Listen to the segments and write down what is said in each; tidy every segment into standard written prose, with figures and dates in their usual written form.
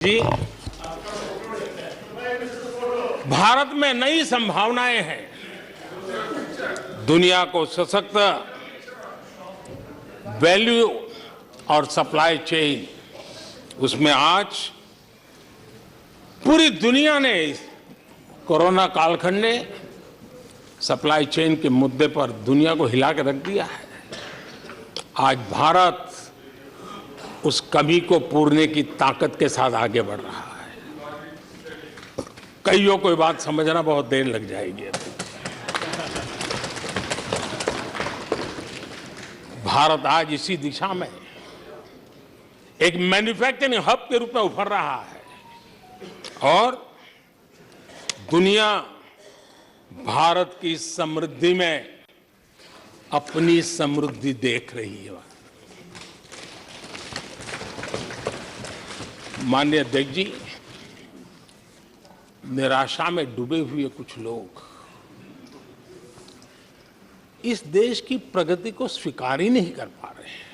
जी, भारत में नई संभावनाएं हैं। दुनिया को सशक्त वैल्यू और सप्लाई चेन, उसमें आज पूरी दुनिया ने कोरोना कालखंड ने सप्लाई चेन के मुद्दे पर दुनिया को हिला के रख दिया है। आज भारत उस कमी को पूरने की ताकत के साथ आगे बढ़ रहा है। कईयों को ये बात समझना बहुत देर लग जाएगी। भारत आज इसी दिशा में एक मैन्युफैक्चरिंग हब के रूप में उभर रहा है और दुनिया भारत की समृद्धि में अपनी समृद्धि देख रही है। माननीय अध्यक्ष जी, निराशा में डूबे हुए कुछ लोग इस देश की प्रगति को स्वीकार ही नहीं कर पा रहे हैं।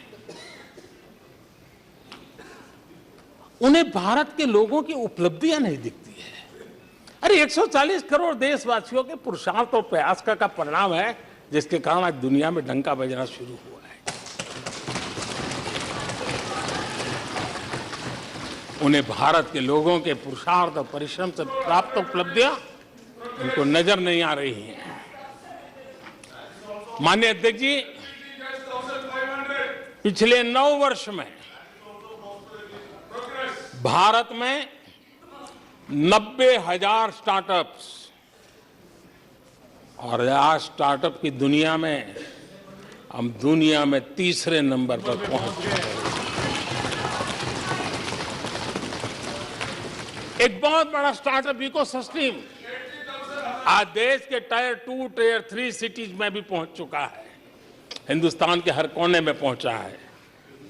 उन्हें भारत के लोगों की उपलब्धियां नहीं दिखती है। अरे 140 करोड़ देशवासियों के पुरुषार्थ और प्रयास का परिणाम है, जिसके कारण आज दुनिया में डंका बजना शुरू हुआ है। उन्हें भारत के लोगों के पुरुषार्थ और परिश्रम से प्राप्त उपलब्धियां उनको नजर नहीं आ रही हैं। माननीय अध्यक्ष जी, पिछले 9 वर्ष में भारत में 90,000 स्टार्टअप्स और आज स्टार्टअप की दुनिया में हम दुनिया में तीसरे नंबर पर पहुंच चुके हैं। एक बहुत बड़ा स्टार्टअप इकोसिस्टम आज देश के टायर 2, टायर 3 सिटीज में भी पहुंच चुका है। हिंदुस्तान के हर कोने में पहुंचा है।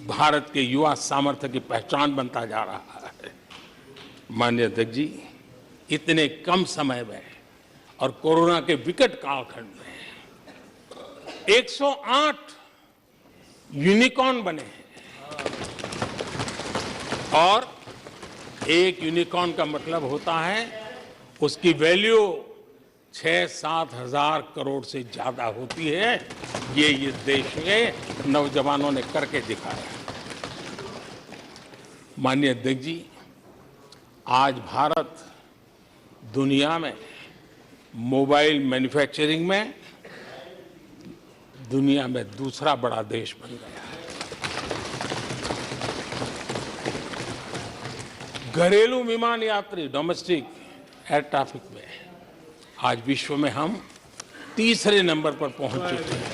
भारत के युवा सामर्थ्य की पहचान बनता जा रहा है। माननीय अध्यक्ष जी, इतने कम समय में और कोरोना के विकट कालखंड में 108 यूनिकॉर्न बने हैं और एक यूनिकॉर्न का मतलब होता है उसकी वैल्यू 6-7 हजार करोड़ से ज्यादा होती है। ये इस देश के नौजवानों ने करके दिखाया। माननीय अध्यक्ष जी, आज भारत दुनिया में मोबाइल मैन्युफैक्चरिंग में दुनिया में दूसरा बड़ा देश बन गया है। घरेलू विमान यात्री डोमेस्टिक एयर ट्रैफिक में आज विश्व में हम तीसरे नंबर पर पहुंच चुके हैं।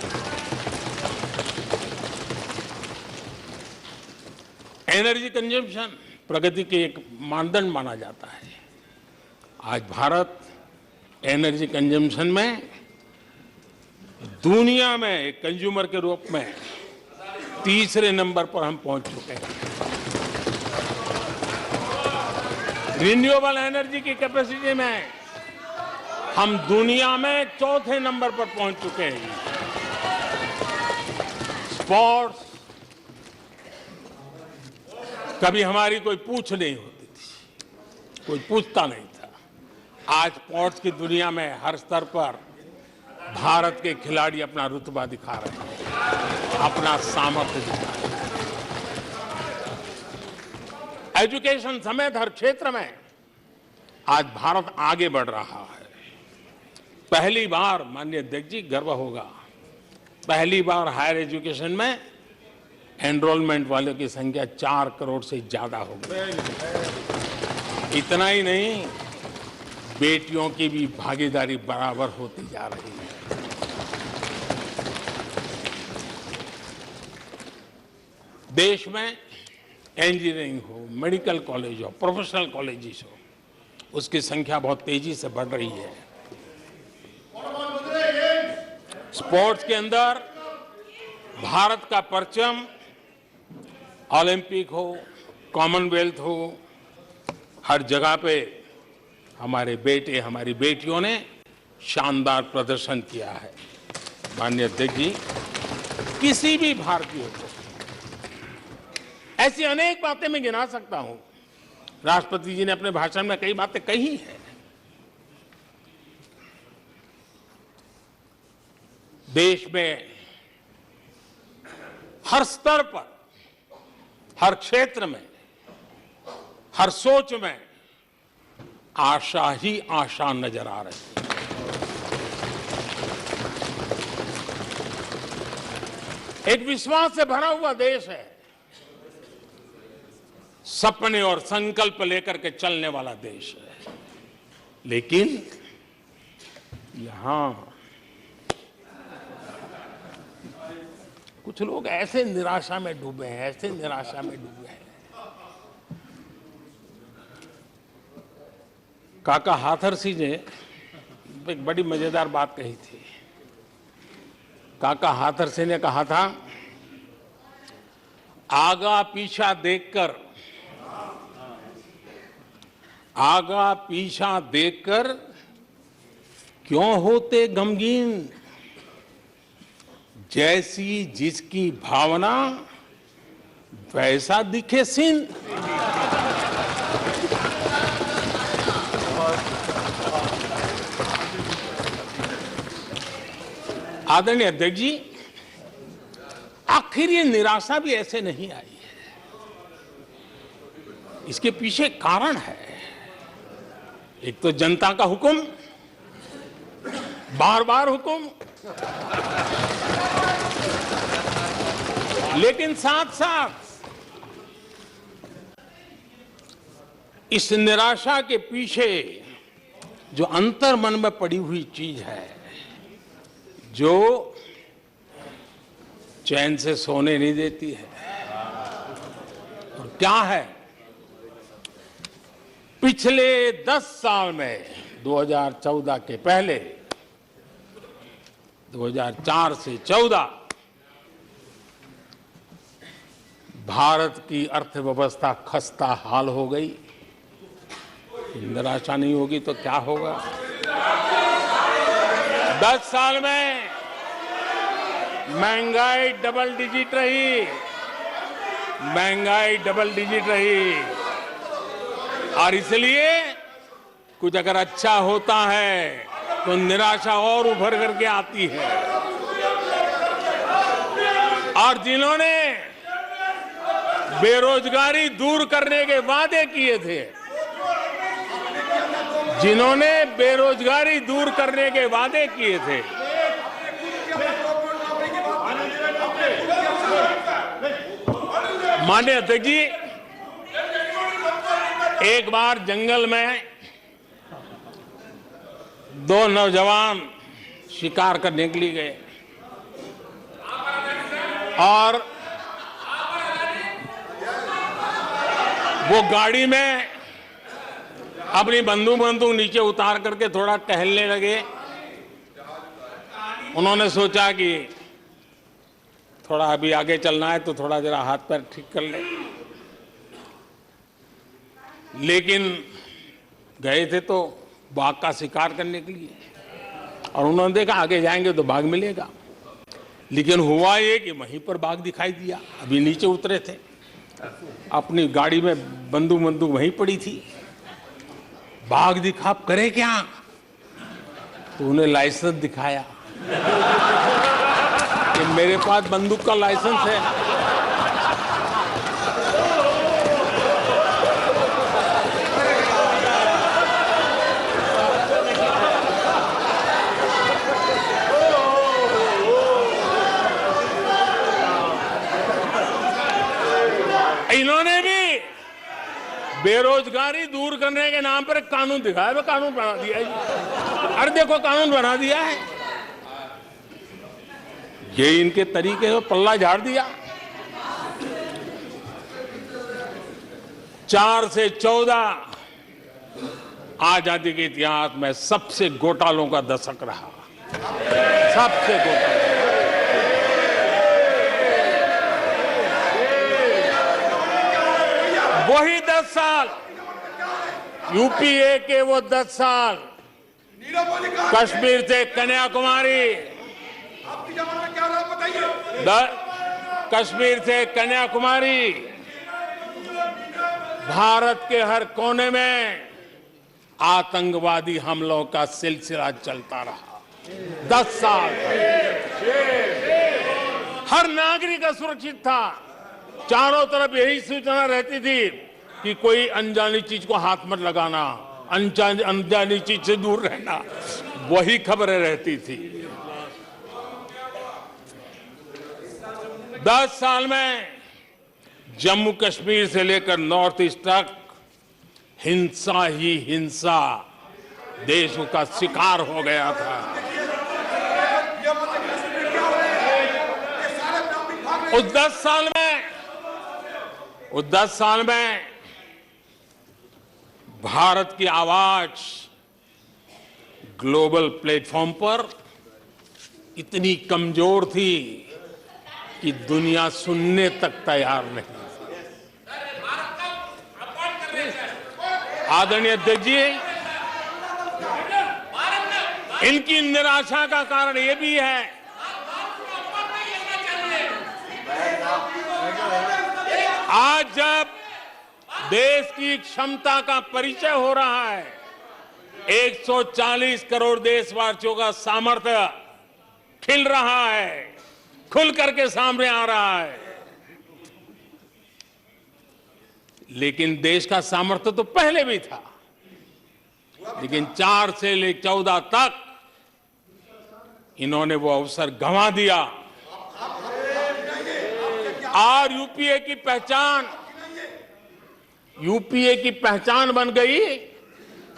एनर्जी कंजम्पशन प्रगति के एक मानदंड माना जाता है। आज भारत एनर्जी कंजम्पशन में दुनिया में एक कंज्यूमर के रूप में तीसरे नंबर पर हम पहुंच चुके हैं। रिन्यूएबल एनर्जी की कैपेसिटी में हम दुनिया में चौथे नंबर पर पहुंच चुके हैं। स्पोर्ट्स कभी हमारी कोई पूछ नहीं होती थी, कोई पूछता नहीं था। आज स्पोर्ट्स की दुनिया में हर स्तर पर भारत के खिलाड़ी अपना रुतबा दिखा रहे हैं, अपना सामर्थ्य दिखा रहे हैं। एजुकेशन समेत हर क्षेत्र में आज भारत आगे बढ़ रहा है। पहली बार, माननीय अध्यक्ष जी, गर्व होगा, पहली बार हायर एजुकेशन में एनरोलमेंट वालों की संख्या 4 करोड़ से ज्यादा हो गई। इतना ही नहीं, बेटियों की भी भागीदारी बराबर होती जा रही है। देश में इंजीनियरिंग हो, मेडिकल कॉलेज हो, प्रोफेशनल कॉलेजेस हो, उसकी संख्या बहुत तेजी से बढ़ रही है। स्पोर्ट्स के अंदर भारत का परचम ओलंपिक हो, कॉमनवेल्थ हो, हर जगह पे हमारे बेटे, हमारी बेटियों ने शानदार प्रदर्शन किया है। माननीय अध्यक्ष जी, किसी भी भारतीय को ऐसी अनेक बातें मैं गिना सकता हूं राष्ट्रपति जी ने अपने भाषण में कई बातें कही हैं। देश में हर स्तर पर, हर क्षेत्र में, हर सोच में आशा ही आशा नजर आ रही है। एक विश्वास से भरा हुआ देश है, सपने और संकल्प लेकर के चलने वाला देश है। लेकिन यहां कुछ लोग ऐसे निराशा में डूबे हैं, ऐसे निराशा में डूबे हैं। काका हाथरसी ने एक बड़ी मजेदार बात कही थी। काका हाथरसी ने कहा था, आगा पीछा देखकर क्यों होते गमगीन, जैसी जिसकी भावना वैसा दिखे सीन। आदरणीय अध्यक्ष जी, आखिर ये निराशा भी ऐसे नहीं आई है। इसके पीछे कारण है। एक तो जनता का हुक्म, बार बार हुक्म, लेकिन साथ साथ इस निराशा के पीछे जो अंतर मन में पड़ी हुई चीज है, जो चैन से सोने नहीं देती है, और क्या है? पिछले 10 साल में 2014 के पहले 2004 से 14 भारत की अर्थव्यवस्था खस्ता हाल हो गई। निराशा नहीं होगी तो क्या होगा? 10 साल में महंगाई डबल डिजिट रही, और इसलिए कुछ अगर अच्छा होता है तो निराशा और उभर करके आती है। और जिन्होंने बेरोजगारी दूर करने के वादे किए थे, माननीय अध्यक्ष जी, एक बार जंगल में 2 नौजवान शिकार करने के लिए गए और वो गाड़ी में अपनी बंदूक नीचे उतार करके थोड़ा टहलने लगे। उन्होंने सोचा कि थोड़ा अभी आगे चलना है तो थोड़ा जरा हाथ पैर ठीक कर ले, लेकिन गए थे तो बाघ का शिकार करने के लिए, और उन्होंने देखा आगे जाएंगे तो बाघ मिलेगा। लेकिन हुआ ये कि वहीं पर बाघ दिखाई दिया। अभी नीचे उतरे थे, अपनी गाड़ी में बंदूक वहीं पड़ी थी। बाघ दिखा, अब करे क्या? तो उन्हें लाइसेंस दिखाया कि मेरे पास बंदूक का लाइसेंस है। इन्होंने भी बेरोजगारी दूर करने के नाम पर एक कानून दिखाया, वो कानून बना दिया है। अरे देखो, कानून बना दिया है। ये इनके तरीके से पल्ला झाड़ दिया। 4 से 14 आजादी के इतिहास में सबसे घोटालों का दशक रहा, सबसे घोटाला। वही 10 साल, यूपीए के वो 10 साल, कश्मीर से कन्याकुमारी, कश्मीर से कन्याकुमारी, भारत के हर कोने में आतंकवादी हमलों का सिलसिला चलता रहा। 10 साल हर नागरिक असुरक्षित था। चारों तरफ यही सूचना रहती थी कि कोई अनजानी चीज को हाथ मत लगाना, अनजानी चीज से दूर रहना, वही खबरें रहती थी। 10 साल में जम्मू कश्मीर से लेकर नॉर्थ ईस्ट तक हिंसा ही हिंसा देशों का शिकार हो गया था। उस 10 साल में भारत की आवाज ग्लोबल प्लेटफॉर्म पर इतनी कमजोर थी कि दुनिया सुनने तक तैयार नहीं थी। आदरणीय अध्यक्ष जी, इनकी निराशा का कारण यह भी है आज जब देश की क्षमता का परिचय हो रहा है, 140 करोड़ देशवासियों का सामर्थ्य खिल रहा है, खुल करके सामने आ रहा है। लेकिन देश का सामर्थ्य तो पहले भी था, लेकिन 4 से लेकर 14 तक इन्होंने वो अवसर गंवा दिया। और यूपीए की पहचान बन गई,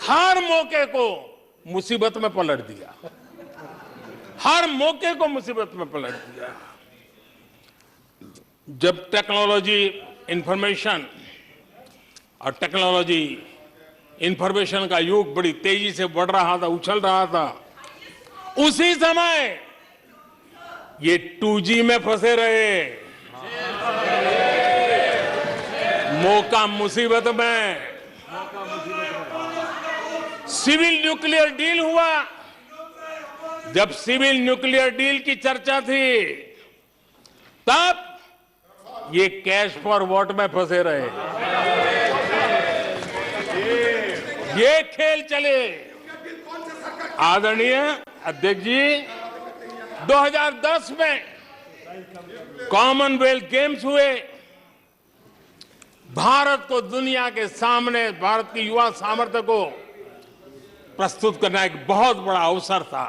हर मौके को मुसीबत में पलट दिया, हर मौके को मुसीबत में पलट दिया। जब टेक्नोलॉजी इंफॉर्मेशन का युग बड़ी तेजी से बढ़ रहा था, उछल रहा था, उसी समय ये 2G में फंसे रहे। मौका मुसीबत में। सिविल न्यूक्लियर डील हुआ। जब सिविल न्यूक्लियर डील की चर्चा थी, तब ये कैश फॉर वॉट में फंसे रहे। ये खेल चले। आदरणीय अध्यक्ष जी, 2010 में कॉमनवेल्थ गेम्स हुए। भारत को दुनिया के सामने, भारत की युवा सामर्थ्य को प्रस्तुत करना एक बहुत बड़ा अवसर था,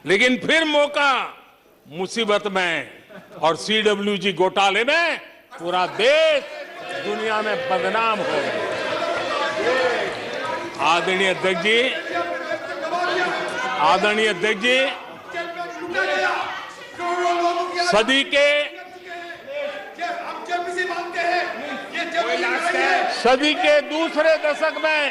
लेकिन फिर मौका मुसीबत में, और CWG घोटाले में पूरा देश दुनिया में बदनाम हो गया। आदरणीय अध्यक्ष जी, सदी के दूसरे दशक में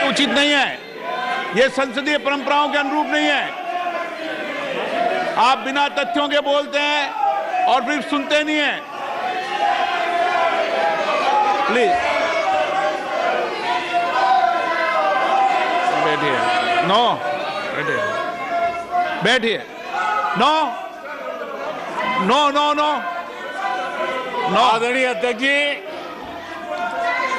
उचित नहीं है, यह संसदीय परंपराओं के अनुरूप नहीं है। आप बिना तथ्यों के बोलते हैं और फिर सुनते नहीं हैं। प्लीज बैठिए। नो, बैठिए। No no no no no. आदरणीय अध्यक्ष जी,